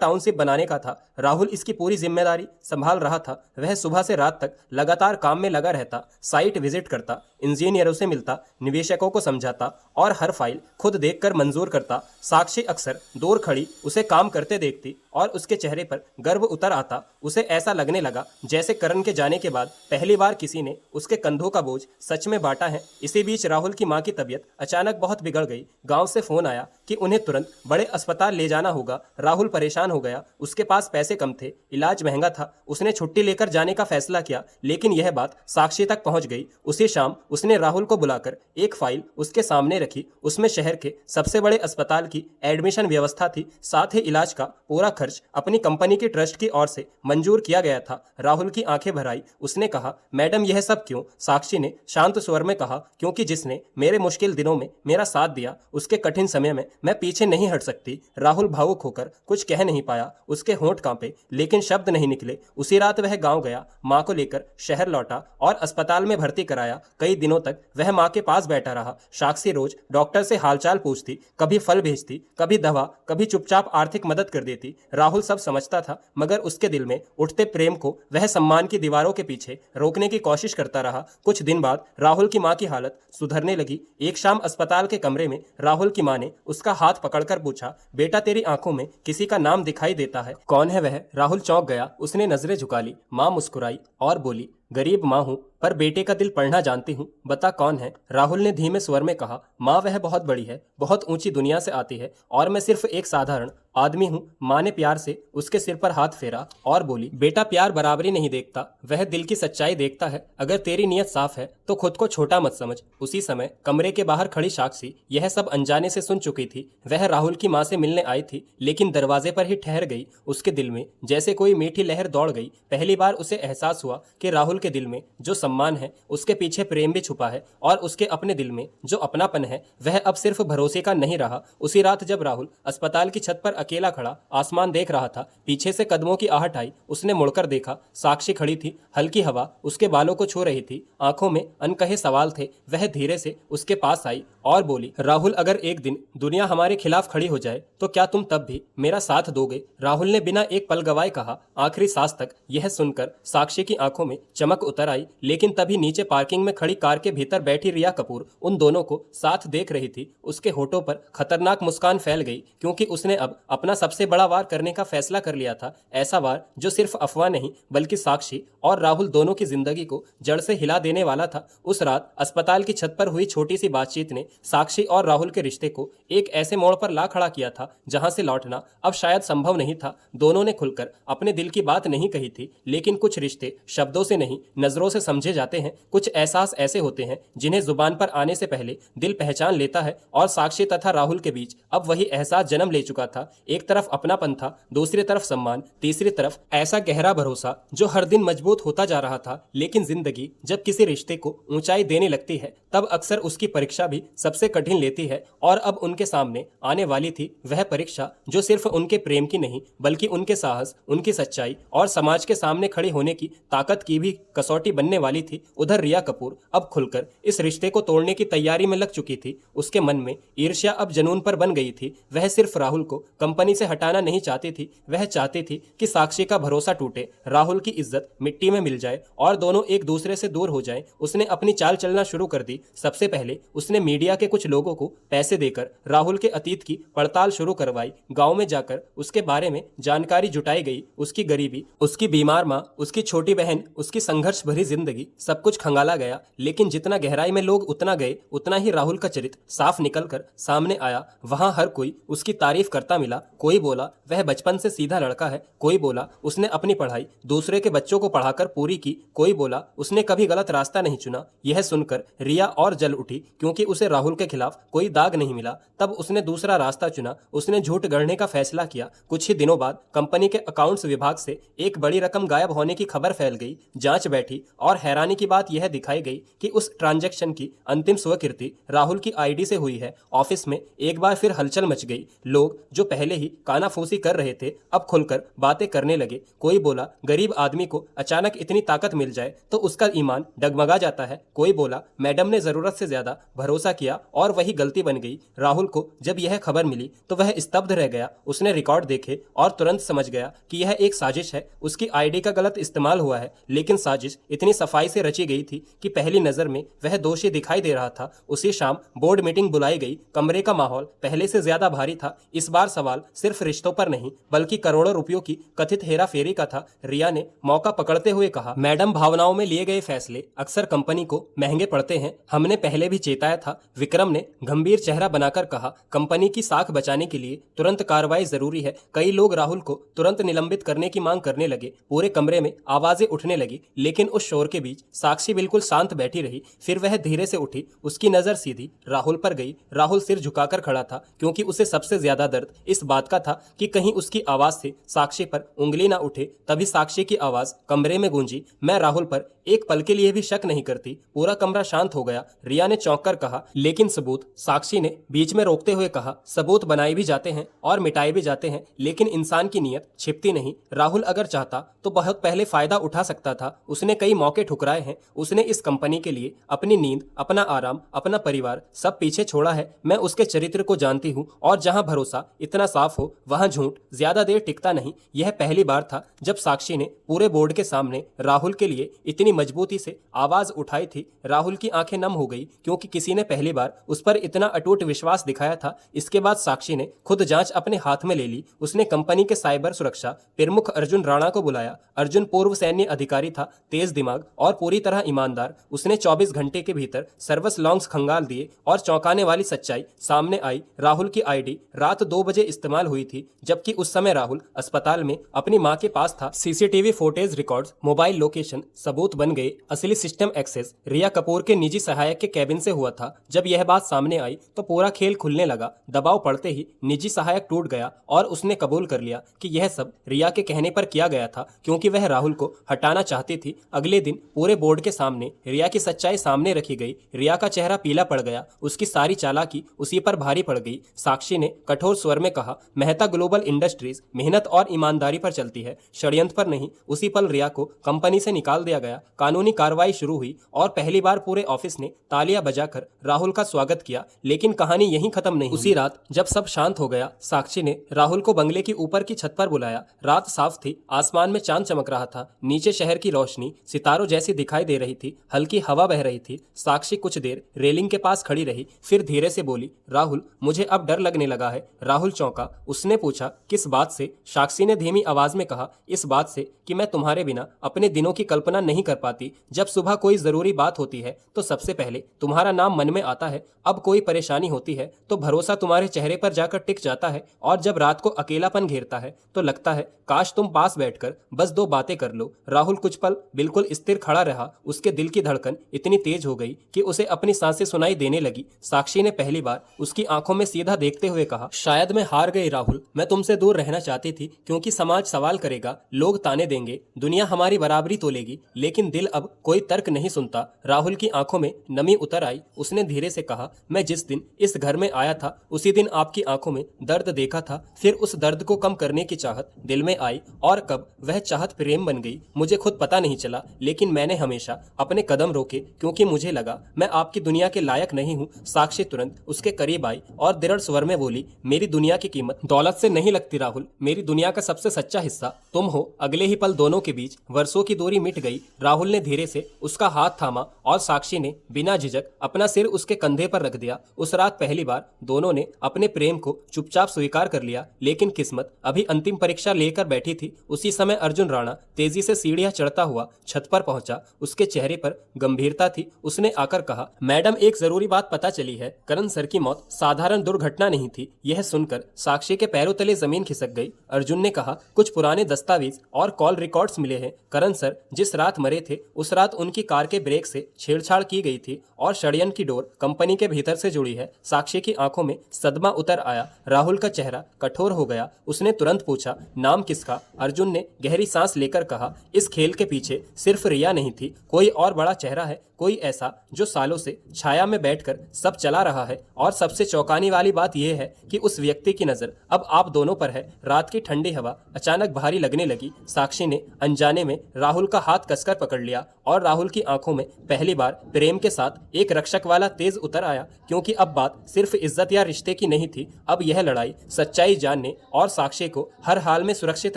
टाउनशिप बनाने का था। राहुल इसकी पूरी जिम्मेदारी संभाल रहा था। वह सुबह से रात तक लगातार काम में लगा रहता, साइट विजिट करता, इंजीनियरों से मिलता, निवेशकों को समझाता और हर फाइल खुद देखकर मंजूर करता। साक्षी अक्सर दूर खड़ी उसे काम करते देखती और उसके चेहरे पर गर्व उतर आता। उसे ऐसा लगने लगा जैसे करण के जाने के बाद पहली बार किसी ने उसके कंधों का बोझ सच में बांटा है। इसी बीच राहुल की मां की तबीयत अचानक बहुत बिगड़ गई। गांव से फोन आया कि उन्हें तुरंत बड़े अस्पताल ले जाना होगा। राहुल परेशान हो गया। उसके पास पैसे कम थे, इलाज महंगा था। उसने छुट्टी लेकर जाने का फैसला किया, लेकिन यह बात साक्षी तक पहुंच गई। उसी शाम उसने राहुल को बुलाकर एक फाइल उसके सामने रखी। उसमें शहर के सबसे बड़े अस्पताल की एडमिशन व्यवस्था थी, साथ ही इलाज का पूरा खर्च अपनी कंपनी की ट्रस्ट की ओर से मंजूर किया गया था। राहुल की आंखें भर आई। उसने कहा, मैडम यह सब क्यों? साक्षी ने शांत स्वर में कहा, क्योंकि जिसने मेरे मुश्किल दिनों में मेरा साथ दिया, उसके कठिन समय में मैं पीछे नहीं हट सकती। राहुल भावुक होकर कुछ कह नहीं पाया। उसके होंठ कांपे, लेकिन शब्द नहीं निकले। उसी रात वह गांव गया, मां को लेकर शहर लौटा और अस्पताल में भर्ती कराया। कई दिनों तक वह मां के पास बैठा रहा। साक्षी रोज डॉक्टर से हालचाल पूछती, कभी फल भेजती, कभी दवा, कभी चुपचाप आर्थिक मदद कर देती। राहुल सब समझता था, मगर उसके दिल में उठते प्रेम को वह सम्मान की दीवारों के पीछे रोकने की कोशिश करता रहा। कुछ दिन बाद राहुल की मां की हालत सुधरने लगी। एक शाम अस्पताल के कमरे में राहुल की मां ने उसका हाथ पकड़कर पूछा, बेटा तेरी आंखों में किसी का नाम दिखाई देता है, कौन है वह? राहुल चौंक गया। उसने नजरें झुका ली। मां मुस्कुराई और बोली, गरीब मां हूं, पर बेटे का दिल पढ़ना जानती हूँ, बता कौन है? राहुल ने धीमे स्वर में कहा, माँ वह बहुत बड़ी है, बहुत ऊंची दुनिया से आती है और मैं सिर्फ एक साधारण आदमी हूँ। माँ ने प्यार से उसके सिर पर हाथ फेरा और बोली, बेटा प्यार बराबरी नहीं देखता, वह दिल की सच्चाई देखता है। अगर तेरी नीयत साफ है तो खुद को छोटा मत समझ। उसी समय कमरे के बाहर खड़ी साक्षी यह सब अनजाने से सुन चुकी थी। वह राहुल की माँ से मिलने आई थी, लेकिन दरवाजे पर ही ठहर गई। उसके दिल में जैसे कोई मीठी लहर दौड़ गई। पहली बार उसे एहसास हुआ कि राहुल के दिल में जो सम्मान है, उसके पीछे प्रेम भी छुपा है, और उसके अपने दिल में जो अपनापन है, वह अब सिर्फ भरोसे का नहीं रहा। उसी रात जब राहुल अस्पताल की छत पर अकेला खड़ा आसमान देख रहा था, पीछे से कदमों की आहट आई। उसने मुड़कर देखा, साक्षी खड़ी थी। हल्की हवा उसके बालों को छू रही थी, आंखों में अनकहे सवाल थे। वह धीरे से उसके पास आई और बोली, राहुल अगर एक दिन दुनिया हमारे खिलाफ खड़ी हो जाए तो क्या तुम तब भी मेरा साथ दोगे? राहुल ने बिना एक पल गवाए कहा, आखिरी सांस तक। यह सुनकर साक्षी की आंखों में चमक उतर आई, लेकिन तभी नीचे पार्किंग में खड़ी कार के भीतर बैठी रिया कपूर उन दोनों को साथ देख रही थी। उसके होठों पर खतरनाक मुस्कान फैल गई, क्योंकि उसने अब अपना सबसे बड़ा वार करने का फैसला कर लिया था। ऐसा वार जो सिर्फ अफवाह नहीं, बल्कि साक्षी और राहुल दोनों की जिंदगी को जड़ से हिला देने वाला था। उस रात अस्पताल की छत पर हुई छोटी सी बातचीत ने साक्षी और राहुल के रिश्ते को एक ऐसे मोड़ पर ला खड़ा किया था जहां से लौटना अब शायद संभव नहीं था। दोनों ने खुलकर अपने दिल की बात नहीं कही थी, लेकिन कुछ रिश्ते शब्दों से नहीं, नजरों से समझे जाते हैं। कुछ एहसास ऐसे होते हैं जिन्हें जुबान पर आने से पहले दिल पहचान लेता है, और साक्षी तथा राहुल के बीच अब वही एहसास जन्म ले चुका था। एक तरफ अपनापन था, दूसरी तरफ सम्मान, तीसरी तरफ ऐसा गहरा भरोसा जो हर दिन मजबूत होता जा रहा था। लेकिन जिंदगी जब किसी रिश्ते को ऊंचाई देने लगती है, तब अक्सर उसकी परीक्षा भी सबसे कठिन लेती है, और अब उनके सामने आने वाली थी वह परीक्षा जो सिर्फ उनके प्रेम की नहीं, बल्कि उनके साहस, उनकी सच्चाई और समाज के सामने खड़े होने की ताकत की भी कसौटी बनने वाली थी, उधर रिया कपूर अब खुलकर इस रिश्ते को तोड़ने की तैयारी में लग चुकी थी। उसके मन में ईर्ष्या अब जनून पर बन गई थी। वह सिर्फ राहुल को कंपनी से हटाना नहीं चाहती थी, वह चाहती थी कि साक्षी का भरोसा टूटे, राहुल की इज्जत मिट्टी में मिल जाए और दोनों एक दूसरे से दूर हो जाएं। उसने अपनी चाल चलना शुरू कर दी। सबसे पहले उसने मीडिया के कुछ लोगों को पैसे देकर राहुल के अतीत की पड़ताल शुरू करवाई। गांव में जाकर उसके बारे में जानकारी जुटाई गई। उसकी गरीबी, उसकी बीमार माँ, उसकी छोटी बहन, उसकी संघर्ष भरी जिंदगी, सब कुछ खंगाला गया। लेकिन जितना गहराई में लोग उतना गए, उतना ही राहुल का चरित्र साफ निकलकर सामने आया। वहां हर कोई उसकी तारीफ करता मिला। कोई बोला वह बचपन से सीधा लड़का है, कोई बोला उसने अपनी पढ़ाई दूसरे के बच्चों को पढ़ाकर पूरी की, कोई बोला उसने कभी गलत रास्ता नहीं चुना। यह सुनकर रिया और जल उठी, क्योंकि उसे राहुल के खिलाफ कोई दाग नहीं मिला। तब उसने दूसरा रास्ता चुना, उसने झूठ गढ़ने का फैसला किया। कुछ ही दिनों बाद कंपनी के अकाउंट्स विभाग से एक बड़ी रकम गायब होने की खबर फैल गई। जांच बैठी और हैरानी की बात यह दिखाई गई कि उस ट्रांजैक्शन की अंतिम स्वीकृति राहुल की आईडी से हुई है। ऑफिस में एक बार फिर हलचल मच गई। लोग जो पहले ही कानाफूसी कर रहे थे, अब खुलकर बातें करने लगे। कोई बोला गरीब आदमी को अचानक इतनी ताकत मिल जाए तो उसका ईमान डगमगा जाता है। कोई बोला मैडम ने जरूरत से ज्यादा भरोसा किया और वही गलती बन गई। राहुल को जब यह खबर मिली तो वह स्तब्ध रह गया। उसने रिकॉर्ड देखे और तुरंत समझ गया कि यह एक साजिश है। उसकी आईडी का गलत इस्तेमाल हुआ है, लेकिन साजिश इतनी सफाई से रची गई थी कि पहली नजर में वह दोषी दिखाई दे रहा था। उसी शाम बोर्ड मीटिंग बुलाई गई। कमरे का माहौल पहले से ज्यादा भारी था। इस बार सवाल सिर्फ रिश्तों पर नहीं, बल्कि करोड़ों रुपयों की कथित हेराफेरी का था। रिया ने मौका पकड़ते हुए कहा, मैडम, भावनाओं में लिए गए फैसले अक्सर कंपनी को महंगे पड़ते हैं। हमने पहले भी चेताया था। विक्रम ने गंभीर चेहरा बनाकर कहा, कंपनी की साख बचाने के लिए तुरंत कार्रवाई जरूरी है। कई लोग राहुल को तुरंत निलंबित करने की मांग करने लगे। पूरे कमरे में आवाजें उठने लगी, लेकिन उस शोर के बीच साक्षी बिल्कुल शांत बैठी रही। फिर वह धीरे से उठी। उसकी नजर सीधी राहुल पर गई। राहुल सिर झुकाकर खड़ा था, क्योंकि उसे सबसे ज्यादा दर्द इस बात का था कि कहीं उसकी आवाज से साक्षी पर उंगली ना उठे। तभी साक्षी की आवाज कमरे में गूंजी, मैं राहुल पर एक पल के लिए भी शक नहीं करती। पूरा कमरा शांत हो गया। रिया ने चौंक कर कहा, लेकिन सबूत? साक्षी ने बीच में रोकते हुए कहा, सबूत बनाए भी जाते हैं और मिटाए भी जाते हैं, लेकिन इंसान की नीयत छिपती नहीं। राहुल अगर चाहता तो बहुत पहले फायदा उठा सकता था। उसने कई मौके ठुकराए हैं। उसने इस कंपनी के लिए अपनी नींद, अपना आराम, अपना परिवार सब पीछे छोड़ा है। मैं उसके चरित्र को जानती हूँ, और जहाँ भरोसा इतना साफ हो वहाँ झूठ ज्यादा देर टिकता नहीं। यह पहली बार था जब साक्षी ने पूरे बोर्ड के सामने राहुल के लिए इतनी मजबूती से आवाज उठाई थी। राहुल की आंखें नम हो गई, क्योंकि किसी ने पहली बार उस पर इतना अटूट विश्वास दिखाया था। इसके बाद साक्षी ने खुद जांच अपने हाथ में ले ली। उसने कंपनी के साइबर सुरक्षा प्रमुख अर्जुन राणा को बुलाया। अर्जुन पूर्व सैन्य अधिकारी था, तेज दिमाग और पूरी तरह ईमानदार। उसने 24 घंटे के भीतर सर्वस लॉन्ग्स खंगाल दिए और चौंकाने वाली सच्चाई सामने आई। राहुल की आईडी रात 2 बजे इस्तेमाल हुई थी, जबकि उस समय राहुल अस्पताल में अपनी मां के पास था। CCTV footage, records, mobile location सबूत बन गए। असली सिस्टम एक्सेस रिया कपूर के निजी सहायक के कैबिन से हुआ था। जब यह बात सामने आई तो पूरा खेल खुलने लगा। दबाव पड़ते ही निजी सहायक टूट गया और उसने कबूल कर लिया कि यह सब रिया के कहने पर किया गया था, क्योंकि वह राहुल को हटाना चाहती थी। अगले दिन पूरे बोर्ड के सामने रिया की सच्चाई सामने रखी गई। रिया का चेहरा पीला पड़ गया। उसकी सारी चालाकी उसी पर भारी पड़ गई। साक्षी ने कठोर स्वर में कहा, मेहता ग्लोबल इंडस्ट्रीज मेहनत और ईमानदारी पर चलती है, षड्यंत्र पर नहीं। उसी पल रिया को कंपनी से निकाल दिया गया। कानूनी कार्रवाई शुरू हुई और पहली बार पूरे ऑफिस ने तालियां बजाकर राहुल का स्वागत किया। लेकिन कहानी यहीं खत्म नहीं। उसी रात जब सब शांत हो गया, साक्षी ने राहुल को बंगले की ऊपर की छत पर बुलाया। रात साफ थी, आसमान में चांद चमक रहा था। नीचे शहर की रोशनी सितारों जैसी दिखाई दे रही थी। हल्की हवा बह रही थी। साक्षी कुछ देर रेलिंग के पास खड़ी रही, फिर धीरे से बोली, राहुल, मुझे अब डर लगने लगा है। राहुल चौंका। उसने पूछा, किस बात से? साक्षी ने धीमी आवाज में कहा, इस बात से कि मैं तुम्हारे बिना अपने दिनों की कल्पना नहीं कर पाती। जब सुबह कोई जरूरी बात होती है तो सबसे पहले तुम्हारा नाम मन में आता है। अब कोई परेशानी होती है तो भरोसा तुम्हारे चेहरे पर जाकर टिक जाता है, और जब रात को अकेलापन घेरता है तो लगता है काश तुम पास बैठकर बस 2 बातें कर लो। राहुल कुछ पल बिल्कुल स्थिर खड़ा रहा। उसके दिल की धड़कन इतनी तेज हो गई कि उसे अपनी सांसें सुनाई देने लगी। साक्षी ने पहली बार उसकी आंखों में सीधा देखते हुए कहा, शायद मैं हार गई राहुल। मैं तुमसे दूर रहना चाहती थी, क्योंकि समाज सवाल करेगा, लोग ताने देंगे, दुनिया हमारी बराबरी तोलेगी, लेकिन दिल दिल अब कोई तर्क नहीं सुनता। राहुल की आंखों में नमी उतर आई। उसने धीरे से कहा, मैं जिस दिन इस घर में आया था उसी दिन आपकी आंखों में दर्द देखा था। फिर उस दर्द को कम करने की चाहत दिल में आई और कब वह चाहत प्रेम बन गई मुझे खुद पता नहीं चला, लेकिन मैंने हमेशा अपने कदम रोके क्योंकि मुझे लगा मैं आपकी दुनिया के लायक नहीं हूँ। साक्षी तुरंत उसके करीब आई और दृढ़ स्वर में बोली, मेरी दुनिया की कीमत दौलत से नहीं लगती राहुल, मेरी दुनिया का सबसे सच्चा हिस्सा तुम हो। अगले ही पल दोनों के बीच वर्षों की दूरी मिट गई। राहुल ने धीरे से उसका हाथ थामा और साक्षी ने बिना झिझक अपना सिर उसके कंधे पर रख दिया। उस रात पहली बार दोनों ने अपने प्रेम को चुपचाप स्वीकार कर लिया, लेकिन किस्मत अभी अंतिम परीक्षा लेकर बैठी थी। उसी समय अर्जुन राणा तेजी से सीढ़ियां चढ़ता हुआ छत पर पहुंचा। उसके चेहरे पर गंभीरता थी। उसने आकर कहा, मैडम एक जरूरी बात पता चली है, करण सर की मौत साधारण दुर्घटना नहीं थी। यह सुनकर साक्षी के पैरों तले जमीन खिसक गई। अर्जुन ने कहा, कुछ पुराने दस्तावेज और कॉल रिकॉर्ड्स मिले हैं। करण सर जिस रात मरे थे उस रात उनकी कार के ब्रेक से छेड़छाड़ की गई थी और षड्यंत्र की डोर कंपनी के भीतर से जुड़ी है। साक्षी की आंखों में सदमा उतर आया। राहुल का चेहरा कठोर हो गया। उसने तुरंत पूछा, नाम किसका? अर्जुन ने गहरी सांस लेकर कहा, इस खेल के पीछे सिर्फ रिया नहीं थी, कोई और बड़ा चेहरा है, कोई ऐसा जो सालों से छाया में बैठकर सब चला रहा है। और सबसे चौंकाने वाली बात यह है कि उस व्यक्ति की नजर अब आप दोनों पर है। रात की ठंडी हवा अचानक भारी लगने लगी। साक्षी ने अनजाने में राहुल का हाथ कसकर पकड़ लिया और राहुल की आंखों में पहली बार प्रेम के साथ एक रक्षक वाला तेज उतर आया, क्योंकि अब बात सिर्फ इज्जत या रिश्ते की नहीं थी। अब यह लड़ाई सच्चाई जानने और साक्षी को हर हाल में सुरक्षित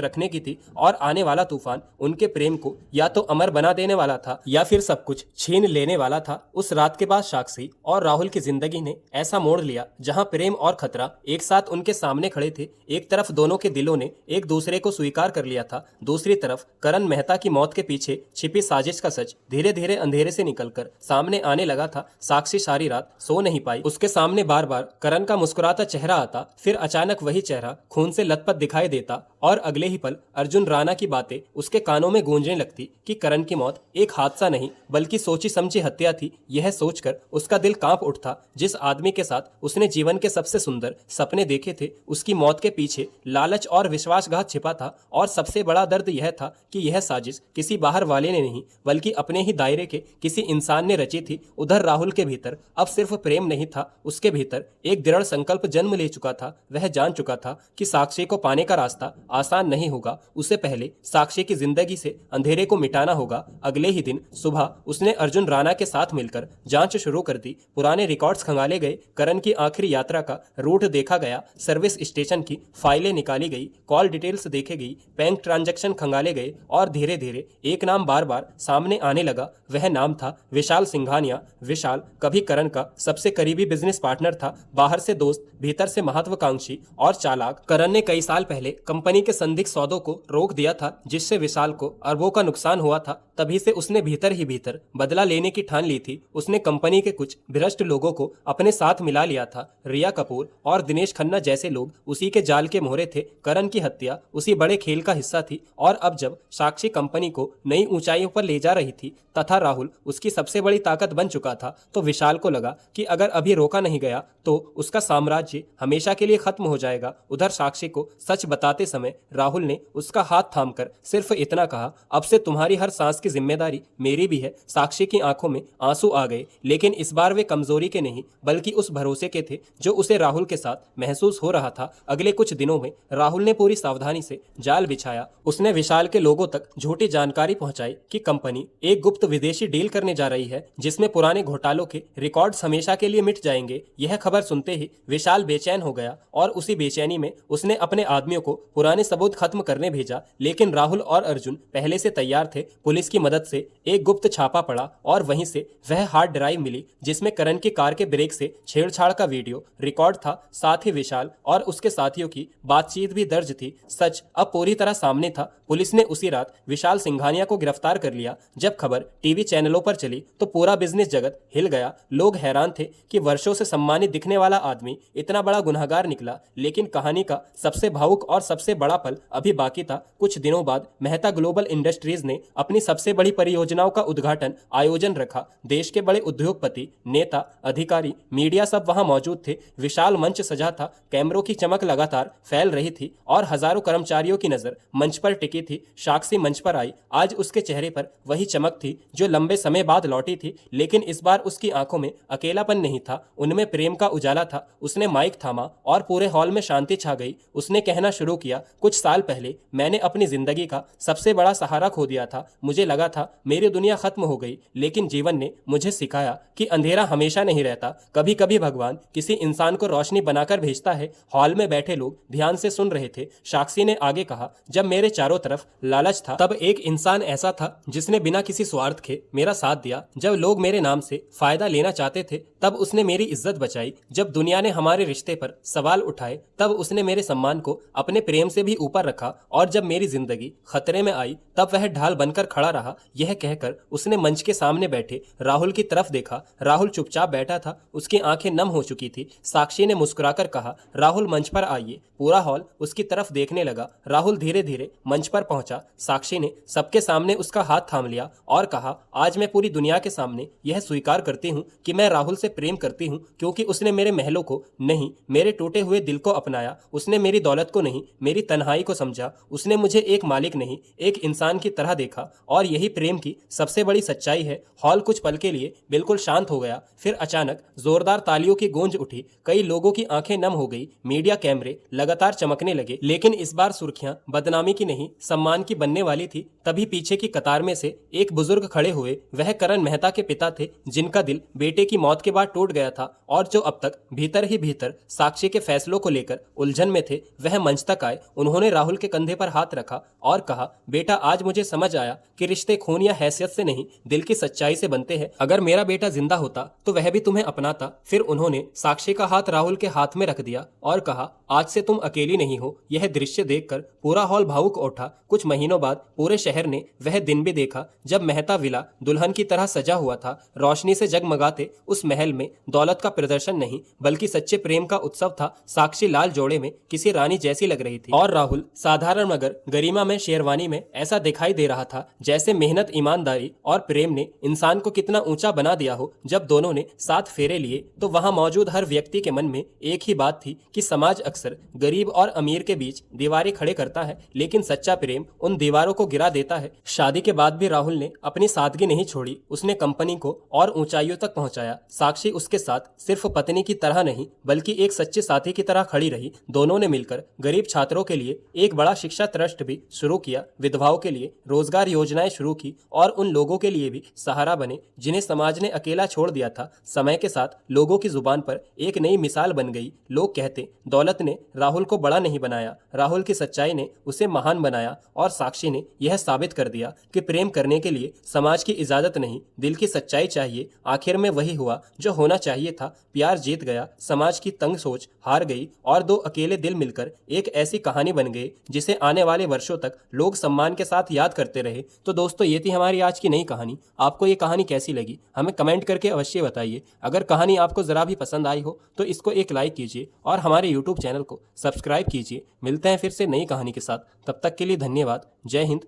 रखने की थी। और आने वाला तूफान उनके प्रेम को या तो अमर बना देने वाला था या फिर सब कुछ छीन लेने वाला था। उस रात के बाद साक्षी और राहुल की जिंदगी ने ऐसा मोड़ लिया जहां प्रेम और खतरा एक साथ उनके सामने खड़े थे। एक तरफ दोनों के दिलों ने एक दूसरे को स्वीकार कर लिया था, दूसरी तरफ करण मेहता की मौत के पीछे छिपी साजिश का सच धीरे धीरे अंधेरे से निकलकर सामने आने लगा था। साक्षी सारी रात सो नहीं पाई। उसके सामने बार बार करण का मुस्कुराता चेहरा आता, फिर अचानक वही चेहरा खून से लथपथ दिखाई देता और अगले ही पल अर्जुन राणा की बातें उसके कानों में गूंजने लगती कि करण की मौत एक हादसा नहीं बल्कि सोची समझी हत्या थी। यह सोचकर उसका दिल कांप उठता। जिस आदमी के साथ उसने जीवन के सबसे सुंदर सपने देखे थे, उसकी मौत के पीछे लालच और विश्वासघात छिपा था। और सबसे बड़ा दर्द यह था कि यह साजिश किसी बाहर वाले ने नहीं बल्कि अपने ही दायरे के किसी इंसान ने रची थी। उधर राहुल के भीतर अब सिर्फ प्रेम नहीं था, उसके भीतर एक दृढ़ संकल्प जन्म ले चुका था। वह जान चुका था कि साक्षी को पाने का रास्ता आसान नहीं होगा। उसे पहले साक्षी की जिंदगी से अंधेरे को मिटाना होगा। अगले ही दिन सुबह उसने अर्जुन राणा के साथ मिलकर जांच शुरू कर दी। पुराने रिकॉर्ड्स खंगाले गए, करण की आखिरी यात्रा का रूट देखा गया, सर्विस स्टेशन की फाइलें निकाली गई, कॉल डिटेल्स देखे गई, बैंक ट्रांजैक्शन खंगाले गए और धीरे धीरे एक नाम बार बार सामने आने लगा। वह नाम था विशाल सिंघानिया। विशाल कभी करण का सबसे करीबी बिजनेस पार्टनर था, बाहर से दोस्त, भीतर से महत्वाकांक्षी और चालाक। करण ने कई साल पहले कंपनी के संदिग्ध सौदों को रोक दिया था, जिससे विशाल को अरबों का नुकसान हुआ था। तभी से उसने भीतर ही भीतर बदला लेने की ठान ली थी। उसने कंपनी के कुछ भ्रष्ट लोगों को अपने साथ मिला लिया था। रिया कपूर और दिनेश खन्ना जैसे लोग उसी के जाल के मोहरे थे। करण की हत्या उसी बड़े खेल का हिस्सा थी। और अब जब साक्षी कंपनी को नई ऊंचाइयों पर ले जा रही थी तथा राहुल उसकी सबसे बड़ी ताकत बन चुका था, तो विशाल को लगा कि अगर अभी रोका नहीं गया तो उसका साम्राज्य हमेशा के लिए खत्म हो जाएगा। उधर साक्षी को सच बताते समय राहुल ने उसका हाथ थामकर सिर्फ इतना कहा, अब से तुम्हारी हर सांस की जिम्मेदारी मेरी भी है। साक्षी की आंखों में आंसू आ गए, लेकिन इस बार वे कमजोरी के नहीं बल्कि उस भरोसे के थे जो उसे राहुल के साथ महसूस हो रहा था। अगले कुछ दिनों में राहुल ने पूरी सावधानी से जाल बिछाया। उसने विशाल के लोगों तक झूठी जानकारी पहुंचाई कि कंपनी एक गुप्त विदेशी डील करने जा रही है जिसमें पुराने घोटालों के रिकॉर्ड्स हमेशा के लिए मिट जाएंगे। यह खबर सुनते ही विशाल बेचैन हो गया और उसी बेचैनी में उसने अपने आदमियों को पुराने सबूत खत्म करने भेजा। लेकिन राहुल और अर्जुन पहले से तैयार थे। पुलिस की मदद से एक गुप्त छापा पड़ा और वहीं से वह हार्ड ड्राइव मिली जिसमें करण की कार के ब्रेक से छेड़छाड़ का वीडियो रिकॉर्ड था। साथ ही विशाल और उसके साथियों की बातचीत भी दर्ज थी। सच अब पूरी तरह सामने था। पुलिस ने उसी रात विशाल सिंघानिया को गिरफ्तार कर लिया। जब खबर टीवी चैनलों पर चली तो पूरा बिजनेस जगत हिल गया। लोग हैरान थे कि वर्षों से सम्मानित दिखने वाला आदमी इतना बड़ा गुनहगार निकला। लेकिन कहानी का सबसे भावुक और सबसे बड़ा पल अभी बाकी था। कुछ दिनों बाद मेहता ग्लोबल इंडस्ट्रीज ने अपनी सबसे बड़ी परियोजनाओं का उद्घाटन आयोजन रखा। देश के बड़े उद्योगपति, नेता, अधिकारी, मीडिया सब वहां मौजूद थे। विशाल मंच सजा था, कैमरों की चमक लगातार फैल रही थी और हजारों कर्मचारियों की नजर मंच पर टिकी थी। साक्षी मंच पर आई। आज उसके चेहरे पर वही चमक थी जो लंबे समय बाद लौटी थी, लेकिन इस बार उसकी आंखों में अकेलापन नहीं था, उनमें प्रेम का उजाला था। उसने माइक थामा और पूरे हॉल में शांति छा गई। उसने कहना शुरू किया, कुछ साल पहले मैंने अपनी जिंदगी का सबसे बड़ा सहारा खो दिया था। मुझे लगा था मेरी दुनिया खत्म हो गई, लेकिन जीवन ने मुझे सिखाया कि अंधेरा हमेशा नहीं रहता। कभी कभी भगवान किसी इंसान को रोशनी बनाकर भेजता है। हॉल में बैठे लोग ध्यान से सुन रहे थे। साक्षी ने आगे कहा, जब मेरे चारों तरफ लालच था, तब एक इंसान ऐसा था जिसने बिना किसी स्वार्थ के मेरा साथ दिया। जब लोग मेरे नाम से फायदा लेना चाहते थे, तब उसने मेरी इज्जत बचाई। जब दुनिया ने हमारे रिश्ते पर सवाल उठाए, तब उसने मेरे सम्मान को अपने प्रेम से भी ऊपर रखा। और जब मेरी जिंदगी खतरे में आई, तब वह ढाल बनकर खड़ा रहा। यह कहकर उसने मंच के सामने बैठे राहुल की तरफ देखा। राहुल चुपचाप बैठा था, उसकी आंखें नम हो चुकी थी। साक्षी ने मुस्कुराकर कहा, राहुल मंच पर आइए। पूरा हॉल उसकी तरफ देखने लगा। राहुल धीरे धीरे मंच पर पहुंचा। साक्षी ने सबके सामने उसका हाथ थाम लिया और कहा, आज मैं पूरी दुनिया के सामने यह स्वीकार करती हूं कि मैं राहुल से प्रेम करती हूं, क्योंकि उसने मेरे महलों को नहीं, मेरे टूटे हुए दिल को अपनाया। उसने मेरी दौलत को नहीं, मेरी तन्हाई को समझा। उसने मुझे एक मालिक नहीं, एक इंसान की तरह देखा। और यही प्रेम की सबसे बड़ी सच्चाई है। हॉल कुछ पल के लिए बिल्कुल शांत हो गया। फिर अचानक जोरदार तालियों की गूंज उठी। कई लोगों की आंखें नम हो गई। मीडिया कैमरे लगातार चमकने लगे, लेकिन इस बार सुर्खियां बदनामी की नहीं, सम्मान की बनने वाली थी। तभी पीछे की कतार में से एक बुजुर्ग खड़े हुए। वह करण मेहता के पिता थे, जिनका दिल बेटे की मौत के बाद टूट गया था और जो अब तक भीतर ही भीतर साक्षी के फैसलों को लेकर उलझन में थे। वह मंच तक आए। उन्होंने राहुल के कंधे पर हाथ रखा और कहा, बेटा, आज मुझे समझ आया कि रिश्ते खून या हैसियत से नहीं, दिल की सच्चाई से बनते हैं। अगर मेरा बेटा जिंदा होता तो वह भी तुम्हें अपनाता। फिर उन्होंने साक्षी का हाथ राहुल के हाथ में रख दिया और कहा, आज से तुम अकेली नहीं हो। यह दृश्य देखकर पूरा हॉल भावुक उठा। कुछ महीनों बाद पूरे शहर ने वह दिन भी देखा जब मेहता विला दुल्हन की तरह सजा हुआ था। रोशनी से जगमगाते उस महल में दौलत का प्रदर्शन नहीं, बल्कि सच्चे प्रेम का उत्सव था। साक्षी लाल जोड़े में किसी रानी जैसी लग रही थी और राहुल साधारण मगर गरिमा में शेरवानी में। ऐसा दिखाई दे रहा था जैसे मेहनत, ईमानदारी और प्रेम ने इंसान को कितना ऊंचा बना दिया हो। जब दोनों ने 7 फेरे लिए तो वहां मौजूद हर व्यक्ति के मन में एक ही बात थी कि समाज अक्सर गरीब और अमीर के बीच दीवारें खड़े करता है, लेकिन सच्चा प्रेम उन दीवारों को गिरा देता है। शादी के बाद भी राहुल ने अपनी सादगी नहीं छोड़ी। उसने कंपनी को और ऊंचाइयों तक पहुंचाया। साक्षी उसके साथ सिर्फ पत्नी की तरह नहीं, बल्कि एक सच्चे साथी की तरह खड़ी रही। दोनों ने मिलकर गरीब छात्रों के लिए एक बड़ा शिक्षा ट्रस्ट भी शुरू किया, विधवाओं के लिए रोजगार योजनाएं शुरू की और उन लोगों के लिए भी सहारा बने जिन्हें समाज ने अकेला छोड़ दिया था। समय के साथ लोगों की जुबान पर एक नई मिसाल बन गई। लोग कहते, दौलत ने राहुल को बड़ा नहीं बनाया, राहुल की सच्चाई ने उसे महान बनाया। और साक्षी ने यह साबित कर दिया कि प्रेम करने के लिए समाज की इजाजत नहीं, दिल की सच्चाई चाहिए। आखिर में वही हुआ जो होना चाहिए था। प्यार जीत गया, समाज की तंग सोच हार गई और 2 अकेले दिल मिलकर एक ऐसी कहानी बन गए जिसे आने वाले वर्षों तक लोग सम्मान के साथ याद करते रहे। तो दोस्तों, ये थी हमारी आज की नई कहानी। आपको ये कहानी कैसी लगी हमें कमेंट करके अवश्य बताइए। अगर कहानी आपको जरा भी पसंद आई हो तो इसको एक लाइक कीजिए और हमारे यूट्यूब चैनल को सब्सक्राइब कीजिए। मिलते हैं फिर से नई कहानी के साथ। तब तक के लिए धन्यवाद। जय हिंद।